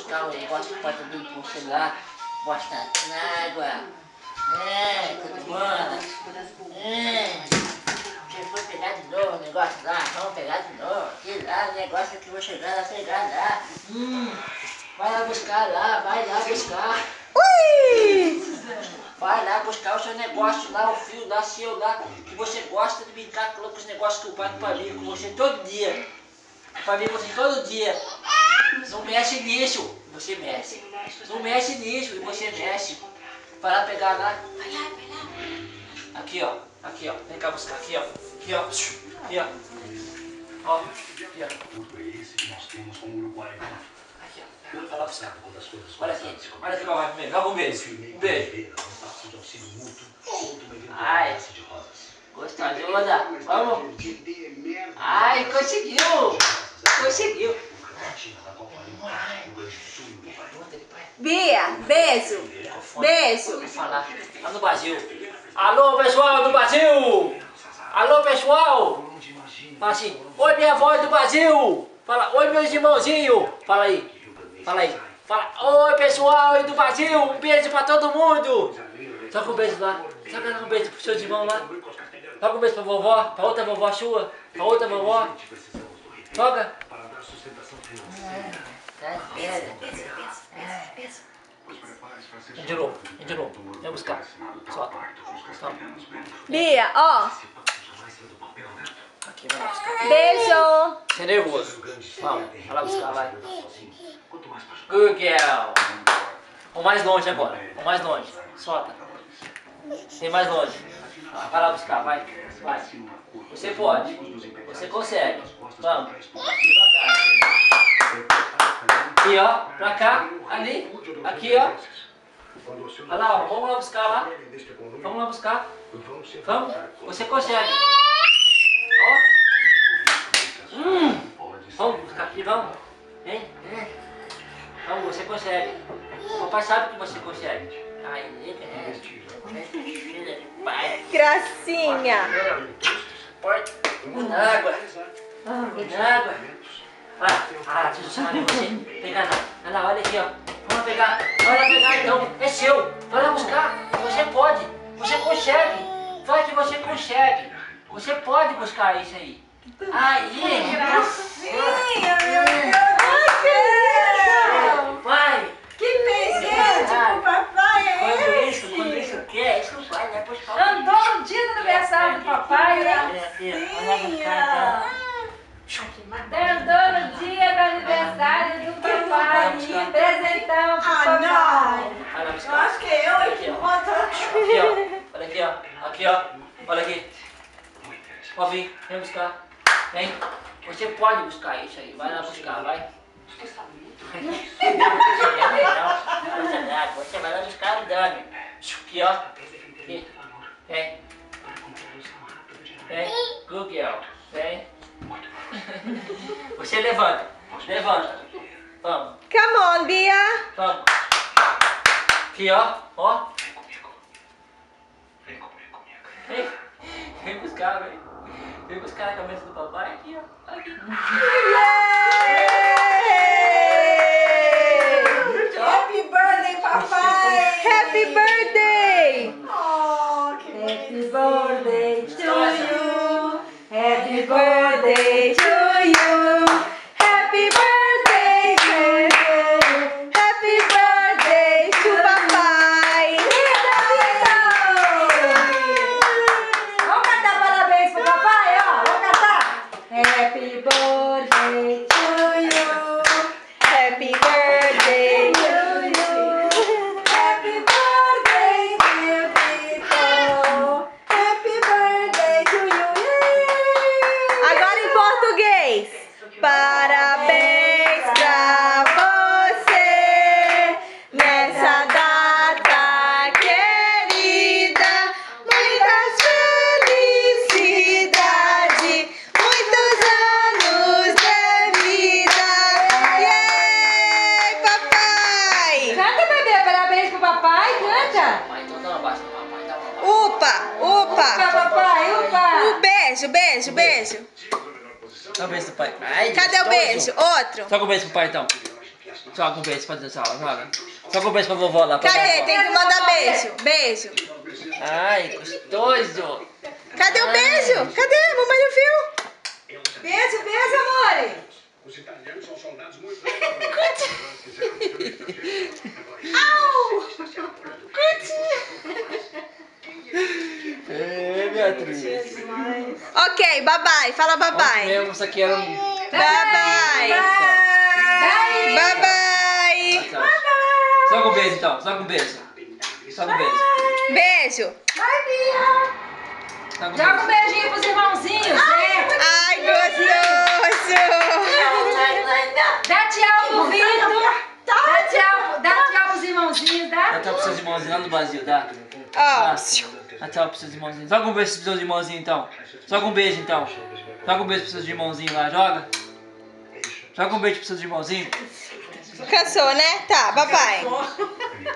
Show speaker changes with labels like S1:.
S1: buscar o negócio que pode vir por você lá. Bosta na água. Tudo bom? Você foi pegar de novo o negócio lá, vamos pegar de novo. Que lá o negócio que eu vou chegar lá, pegar lá. Vai lá buscar lá, vai lá buscar.
S2: Ui!
S1: Vai lá buscar o seu negócio lá, o fio lá, seu lá, que você gosta de brincar com os negócios que eu bato pra vir com você todo dia. Pra vir com você todo dia. Não mexe nisso, você mexe. Não mexe nisso e você mexe. Vai lá pegar lá. Vai lá, vai lá. Aqui ó, aqui ó. Vem cá buscar aqui ó. Aqui ó. Aqui ó. Ó, aqui ó. Aqui ó. Vai lá buscar. Olha aqui. Olha aqui, papai primeiro. Joga um beijo. Um beijo. Ai. Gostosa. Vamos. Ai, conseguiu. Conseguiu.
S2: Bia, beijo. Beijo.
S1: Vou falar. Lá no Brasil. Alô, pessoal do Brasil. Alô, pessoal. Fala assim. Oi, minha voz do Brasil. Fala. Oi, meus irmãozinhos. Fala aí. Fala aí. Fala. Oi, pessoal do Brasil. Um beijo pra todo mundo. Joga um beijo lá. Joga um beijo pros seus irmãos lá. Joga um beijo pra vovó. Pra outra vovó sua. Pra outra vovó. Joga. De novo. Vem buscar. Solta.
S2: Bia, ó.
S1: Aqui, vai lá buscar.
S2: Beijo.
S1: Você é nervoso. Vamos. Vai lá buscar, vai. Good girl. Vamos mais longe agora. Vamos mais longe. Solta. Tem mais longe. Vai lá buscar, vai. Vai. Você pode. Você consegue. Vamos. Devagar. Aqui, ó. Pra cá. Ali. Aqui, ó. Olha lá, ó. Vamos lá buscar lá. Vamos lá buscar. Vamos. Você consegue. Ó. Vamos buscar aqui, vamos. Vem. Vamos, você consegue. O papai sabe que você consegue. Ai,
S2: Gracinha.
S1: Muita água. Muita água. Deixa eu chamar você. Pegar não. Olha lá, olha aqui, ó. Vamos pegar. Vai lá pegar então. É seu. Vai lá buscar. Você pode. Você consegue. Vai que você consegue. Você pode buscar isso aí. Aí.
S2: Gracinha, meu Deus.
S1: Vai.
S2: Que presente pro papai é esse?
S1: Quando isso quer, isso vai, né?
S2: Andou no dia do aniversário do papai, né? Andou no dia do aniversário do papai. Presentão pro papai.
S1: Eu acho que é eu aqui, ó. Olha aqui, ó. Aqui, ó. Olha aqui. Pode vir, vem buscar. Vem. Você pode buscar isso aí. Vai lá buscar, vai. Você vai lá buscar andando. Aqui, ó. Aqui. Vem. Vem. Good girl. Vem. Você levanta. Levanta. Vamos.
S2: Come on, Bia.
S1: Vamos. Aqui, ó. Ó. Vem. Vem buscar, vem. Vem buscar a cabeça do papai aqui, ó. Aqui.
S2: Happy birthday, papai! Happy birthday! Oh, que happy birthday to you! Happy birthday to you! Happy birthday to you! Happy birthday to papai! Vamos cantar parabéns pro papai, ó! Vamos cantar! Happy birthday to you! Happy birthday to you! Happy birthday, dear people! Happy birthday to you! Agora em português! Parabéns pra você nessa data querida! Muitas felicidades! Muitos anos de vida! Yeah, papai! Canta, bebê! Parabéns pro papai! Canta!
S1: Vai, então dá uma baixa no papai. Dá uma baixa.
S2: Upa! Upa! Papai! Upa! Beijo, beijo, beijo!
S1: Dá um beijo do pai. Ai,
S2: Cadê o
S1: gostoso.
S2: beijo? Outro!
S1: Toca o beijo pro pai então. Joga um beijo pra Deus, joga. Joga um beijo pra vovó lá.
S2: Cadê? Tem que mandar beijo. Beijo.
S1: Ai, gostoso.
S2: Cadê o beijo? Cadê? Mamãe não viu. Beijo, beijo, amore.
S3: Os italianos são soldados muito
S2: Au!
S1: É, Beatriz.
S2: Ok, bye bye. Fala bye bye.
S1: Mesmo, isso aqui era um...
S2: Bye bye. Bye bye.
S1: Joga um beijo então, joga um beijo. Joga um beijo.
S2: Beijo.
S4: Joga um beijinho pros irmãozinhos, né?
S2: Ai, gostoso.
S4: Dá tchau pro Vitor. Dá tchau pros irmãozinhos,
S1: Dá
S4: dá?
S1: tchau pros seus irmãozinhos lá no Brasil, dá?
S2: Ó.
S1: Dá tchau pros seus irmãozinhos. Joga um beijo pros seus irmãozinhos então. Joga um beijo então. Joga um beijo pros seus irmãozinhos lá, joga. Joga um beijo pros seus irmãozinhos.
S2: Cansou, né? Tá, bye bye.